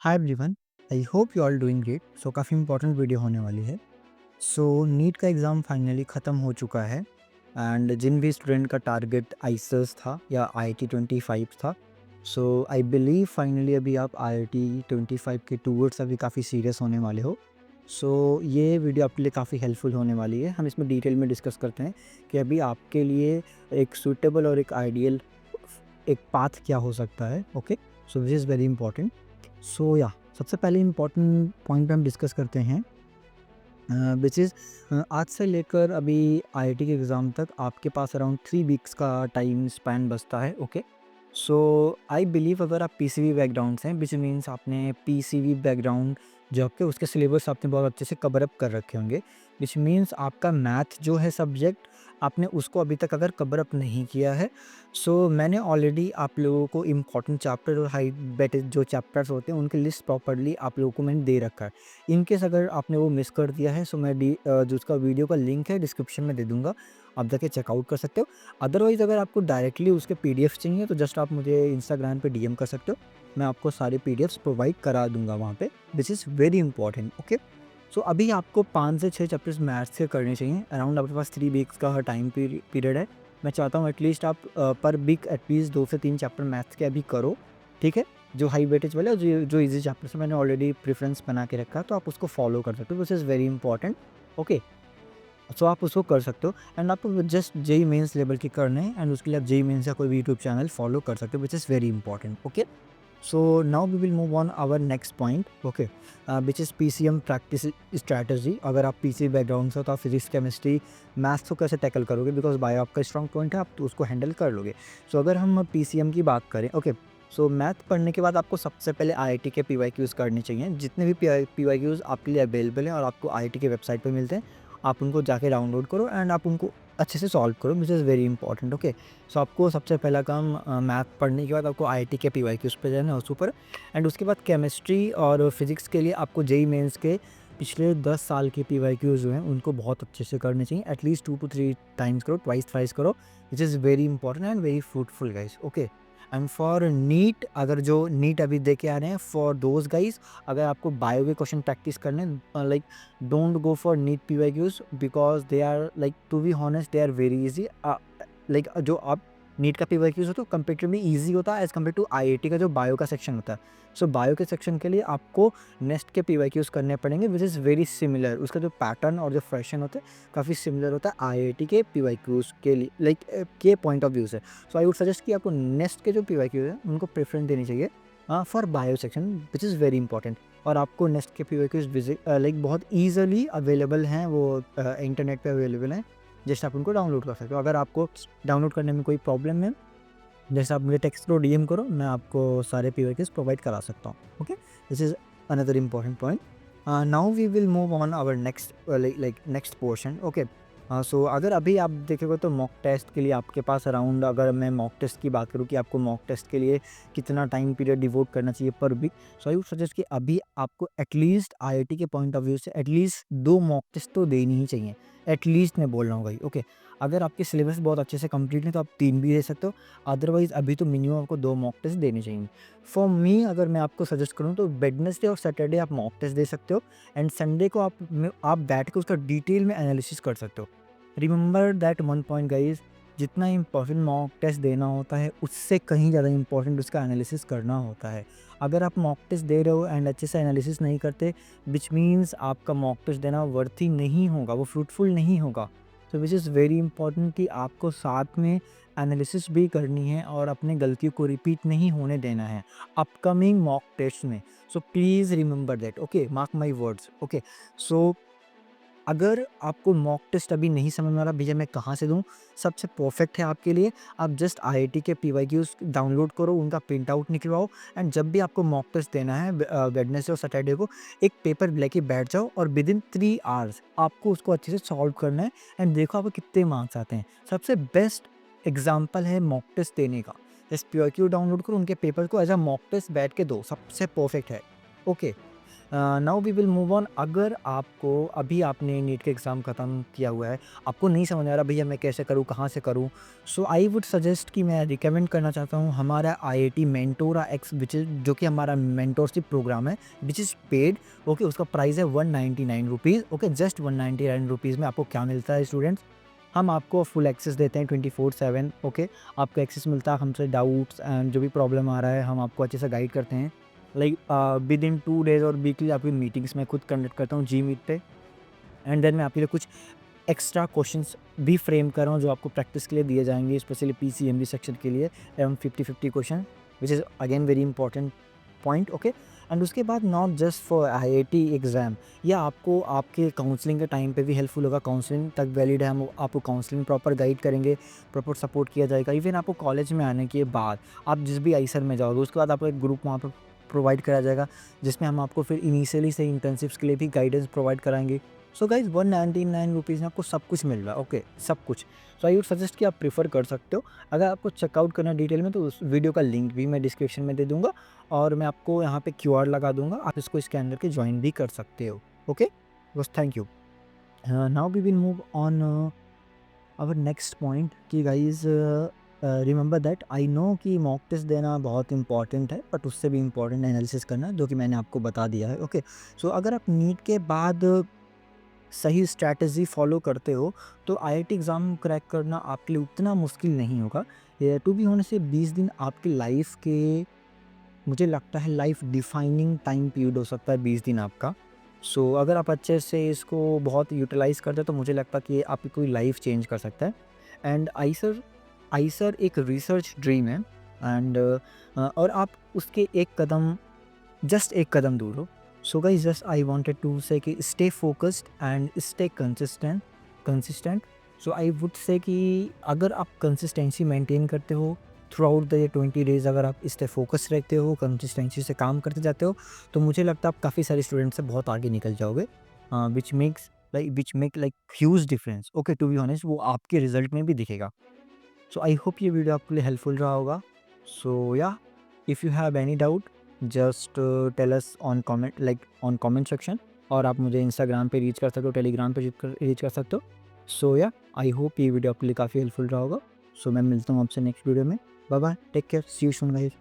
Hi everyone, I hope you all doing great. So काफ़ी important video होने वाली है। सो नीट का एग्ज़ाम फाइनली ख़त्म हो चुका है एंड जिन भी स्टूडेंट का टारगेट आईसीएस था या आईआईटी 25 था, सो आई बिलीव फाइनली अभी आप आईआईटी 25 के टूवर्ड्स अभी काफ़ी सीरियस होने वाले हो। सो ये वीडियो आपके लिए काफ़ी हेल्पफुल होने वाली है। हम इसमें डिटेल में डिस्कस करते हैं कि अभी आपके लिए एक सूटेबल और एक आइडियल एक पाथ क्या हो सकता है। Okay, so this is very important. So या सबसे पहले इम्पोर्टेंट पॉइंट पे हम डिस्कस करते हैं विच इज़ आज से लेकर अभी आईआईटी के एग्ज़ाम तक आपके पास अराउंड 3 वीक्स का टाइम स्पैन बचता है। ओके, सो आई बिलीव अगर आप पीसीबी बैकग्राउंड से हैं, विच मीन्स आपने पीसीबी बैकग्राउंड जो आपके उसके सिलेबस आपने बहुत अच्छे से कवर अप कर रखे होंगे, विच मीन्स आपका मैथ जो है सब्जेक्ट आपने उसको अभी तक अगर कवर अप नहीं किया है, सो मैंने ऑलरेडी आप लोगों को इम्पॉर्टेंट चैप्टर और हाई वेटेज जो चैप्टर्स होते हैं उनकी लिस्ट प्रॉपर्ली आप लोगों को मैंने दे रखा है। इन केस अगर आपने वो मिस कर दिया है, सो मैं जो उसका वीडियो का लिंक है डिस्क्रिप्शन में दे दूंगा, आप जाके चेकआउट कर सकते हो। अदरवाइज़ अगर आपको डायरेक्टली उसके पीडीएफ चाहिए तो जस्ट आप मुझे इंस्टाग्राम पे डीएम कर सकते हो, मैं आपको सारे पीडीएफ्स प्रोवाइड करा दूंगा वहाँ पे। This is very important. Okay, so अभी आपको 5 से 6 चैप्टर्स मैथ्स के करने चाहिए। अराउंड आपके पास 3 वीक्स का टाइम पीरियड है। मैं चाहता हूँ एटलीस्ट आप पर वीक एटलीस्ट 2 से 3 चैप्टर मैथ्स के अभी करो, ठीक है? जो हाई वेटेज वाले और जो ईज़ी चैप्टर्स हैं मैंने ऑलरेडी प्रेफ़रेंस बना के रखा है, तो आप उसको फ़ॉलो कर सकते हो, this is very important. Okay, so आप उसको कर सकते हो एंड आपको जस्ट जेईई मेंस लेवल के करने हैं एंड उसके लिए आप जेईई मेंस का कोई भी यूट्यूब चैनल फ़ॉलो कर सकते हो, which is very important. Okay, so now we will move on our next point, okay, which is PCM practice strategy. अगर आप पीसी बैकग्राउंड से हो तो आप फिजिक्स केमिस्ट्री मैथ्स को कैसे टैकल करोगे, बिकॉज बायो आपका स्ट्रॉन्ग पॉइंट है, आप तो उसको हैंडल कर लोगे। सो अगर हम पीसीएम की बात करें, ओके, सो मैथ पढ़ने के बाद आपको सबसे पहले आईआईटी के पीवाईक्यूज़ करने चाहिए। जितने भी पीवाईक्यूज़ आपके लिए अवेलेबल हैं और आपको आईआईटी के वेबसाइट पर मिलते हैं, आप उनको जाके डाउनलोड करो एंड आप उनको अच्छे से सॉल्व करो, which is very important. Okay, so आपको सबसे पहला काम मैथ पढ़ने के बाद आपको आईआईटी के पीवाईक्यूज़ पे जाना है उसके ऊपर एंड उसके बाद केमिस्ट्री और फिजिक्स के लिए आपको जेईई मेंस के पिछले 10 साल के पीवाईक्यूज़ जो हैं उनको बहुत अच्छे से करने चाहिए। एटलीस्ट 2 टू 3 टाइम्स करो, ट्वाइस थ्राइस करो, which is very important and very fruitful guys. Okay, and for NEET, अगर जो नीट अभी दे के आ रहे हैं, फॉर दोज गाइस अगर आपको बायो के क्वेश्चन प्रैक्टिस करने, like don't go for NEET PYQs because they are like, to be honest, they are very easy. Like जो आप नीट का पीवाईक्यूज़ हो तो कंपैरेटिवली ईजी होता है एज़ कम्पेयर टू आईआईटी का जो बायो का सेक्शन होता है। सो बायो के सेक्शन के लिए आपको नेक्स्ट के पीवाईक्यूज़ करने पड़ेंगे, विच इज़ वेरी सिमिलर। उसका जो पैटर्न और जो फ्रेशन होता है काफ़ी सिमिलर होता है आईआईटी के पीवाईक्यूज़ के लिए, लाइक के पॉइंट ऑफ व्यू से। सो आई वुड सजेस्ट कि आपको नेक्स्ट के जो पीवाईक्यूज़ हैं उनको प्रेफरेंस देनी चाहिए for bio section, which is very important. और आपको नेक्स्ट के पीवाईक्यूज़ लाइक बहुत ईजिली अवेलेबल हैं, वो इंटरनेट पे अवेलेबल हैं, जस्ट आप उनको डाउनलोड कर सकते हो। अगर आपको डाउनलोड करने में कोई प्रॉब्लम है, जैसे आप मुझे टेक्स्ट करो, डीएम करो, मैं आपको सारे पीवाईक्यूज़ प्रोवाइड करा सकता हूँ। Okay, this is another important point. Now we will move on our next like next portion. Okay, so अगर अभी आप देखोगे तो मॉक टेस्ट के लिए आपके पास अराउंड, अगर मैं मॉक टेस्ट की बात करूँ कि आपको मॉक टेस्ट के लिए कितना टाइम पीरियड डिवोट करना चाहिए पर week, so I would suggest कि अभी आपको एटलीस्ट आईआईटी के पॉइंट ऑफ व्यू से एटलीस्ट 2 मॉक टेस्ट तो देनी ही चाहिए। एटलीस्ट मैं बोल रहा हूँ भाई। ओके, अगर आपके सिलेबस बहुत अच्छे से कंप्लीट है तो आप 3 भी दे सकते हो, अदरवाइज़ अभी तो मिनिमम आपको 2 मॉक टेस्ट देने चाहिए। फॉर मी अगर मैं आपको सजेस्ट करूँ तो वेडनेसडे और सैटरडे आप मॉक टेस्ट दे सकते हो एंड संडे को आप बैठ के उसका डिटेल में एनालिसिस कर सकते हो। Remember that one point guys, जितना इम्पोर्टेंट मॉक टेस्ट देना होता है उससे कहीं ज़्यादा इम्पोर्टेंट उसका एनालिसिस करना होता है। अगर आप मॉक टेस्ट दे रहे हो एंड अच्छे से एनालिसिस नहीं करते, विच मीन्स आपका मॉक टेस्ट देना वर्थी नहीं होगा, वो फ्रूटफुल नहीं होगा। तो विच इज़ वेरी इंपॉर्टेंट कि आपको साथ में एनालिसिस भी करनी है और अपने गलतियों को रिपीट नहीं होने देना है अपकमिंग मॉक टेस्ट में। So please remember that. Okay, mark my words. Okay, so अगर आपको मॉक टेस्ट अभी नहीं समझ में आ रहा भैया मैं कहाँ से दूँ, सबसे परफेक्ट है आपके लिए, आप जस्ट आईआईटी के पीवाईक्यूज़ डाउनलोड करो, उनका प्रिंट आउट निकलवाओ एंड जब भी आपको मॉक टेस्ट देना है वेडनेसडे और सैटरडे को, एक पेपर लेके बैठ जाओ और विदिन 3 आवर्स आपको उसको अच्छे से सॉल्व करना है एंड देखो आपको कितने मार्क्स आते हैं। सबसे बेस्ट एग्जाम्पल है मॉक टेस्ट देने का। जस्ट पीवाईक्यू डाउनलोड करो, उनके पेपर को एज अ मॉक टेस्ट बैठ के दो, सबसे परफेक्ट है। Okay, now we will move on. अगर आपको अभी आपने नीट का एग्ज़ाम ख़त्म किया हुआ है, आपको नहीं समझ आ रहा भैया मैं कैसे करूँ, कहाँ से करूँ? सो आई वुड सजेस्ट कि मैं रिकमेंड करना चाहता हूँ हमारा आईआईटी मेंटोरा एक्स, विच इज़ जो कि हमारा मेंटोरशिप प्रोग्राम है, विच इज़ पेड। ओके, उसका प्राइस है 199 रुपीज़। ओके, जस्ट 199 रुपीज़ में आपको क्या मिलता है स्टूडेंट्स? हम आपको फुल एक्सेस देते हैं 24/7। ओके, आपको एक्सेस मिलता है, हमसे डाउट्स एंड जो भी प्रॉब्लम आ रहा है हम आपको अच्छे से गाइड करते हैं। लाइक विद इन 2 डेज़ और वीकली आपकी मीटिंग्स मैं खुद कंडक्ट करता हूँ जी मीट पे। एंड देन मैं आपके लिए कुछ एक्स्ट्रा क्वेश्चंस भी फ्रेम कर रहा हूँ जो आपको प्रैक्टिस के लिए दिए जाएंगे, स्पेशली पीसीएमबी सेक्शन के लिए around 50-50 question, which is again very important point. Okay, and उसके बाद not just for IIT exam, या आपको आपके काउंसलिंग के टाइम पे भी हेल्पफुल होगा। काउंसलिंग तक वैलिड है, हम आपको काउंसलिंग प्रॉपर गाइड करेंगे, प्रॉपर सपोर्ट किया जाएगा। इवन आपको कॉलेज में आने के बाद आप जिस भी आईसर में जाओगे उसके बाद आपको एक ग्रुप वहाँ पर प्रोवाइड कराया जाएगा, जिसमें हम आपको फिर इनिशियली से इंटर्नशिप्स के लिए भी गाइडेंस प्रोवाइड कराएंगे। सो गाइज 199 रुपीज़ में आपको सब कुछ मिल रहा है। ओके, सब कुछ। सो आई वुड सजेस्ट कि आप प्रेफर कर सकते हो। अगर आपको चेकआउट करना डिटेल में तो उस वीडियो का लिंक भी मैं डिस्क्रिप्शन में दे दूंगा, और मैं आपको यहाँ पे क्यूआर लगा दूंगा, आप इसको स्कैन करके ज्वाइन भी कर सकते हो। ओके, बस thank you. Now we will move on our next point कि guys remember that, I know कि मॉक टेस्ट देना बहुत इंपॉर्टेंट है, बट उससे भी इम्पॉर्टेंट एनालिसिस करना, जो कि मैंने आपको बता दिया है। ओके, सो अगर आप नीट के बाद सही स्ट्रैटेजी फॉलो करते हो तो आईआईटी एग्ज़ाम क्रैक करना आपके लिए उतना मुश्किल नहीं होगा। टू बी होने से 20 दिन आपकी लाइफ के, मुझे लगता है लाइफ डिफाइनिंग टाइम पीरियड हो सकता है 20 दिन आपका। सो अगर आप अच्छे से इसको बहुत यूटिलाइज़ करते हो तो मुझे लगता है कि ये आपकी कोई लाइफ चेंज कर सकता है। एंड आईसर आईसर एक रिसर्च ड्रीम है, एंड और आप उसके एक कदम, जस्ट एक कदम दूर हो। So guys, just I wanted to say कि stay focused and stay consistent. So I would say कि अगर आप कंसिस्टेंसी मेंटेन करते हो थ्रू आउट द 20 डेज़, अगर आप स्टे फोकस रहते हो, कंसिस्टेंसी से काम करते जाते हो, तो मुझे लगता है आप काफ़ी सारे स्टूडेंट से बहुत आगे निकल जाओगे, which make like huge difference. Okay, to be honest वो आपके रिजल्ट में भी दिखेगा। सो आई होप ये वीडियो आपके लिए हेल्पफुल रहा होगा। So yeah, if you have any doubt just tell us on comment section, और आप मुझे इंस्टाग्राम पे रीच कर सकते हो, टेलीग्राम पे रीच कर सकते हो। सो या, आई होप ये वीडियो आपके लिए काफ़ी हेल्पफुल रहा होगा। सो मैं मिलता हूँ आपसे नेक्स्ट वीडियो में। Bye bye, take care, see you soon guys.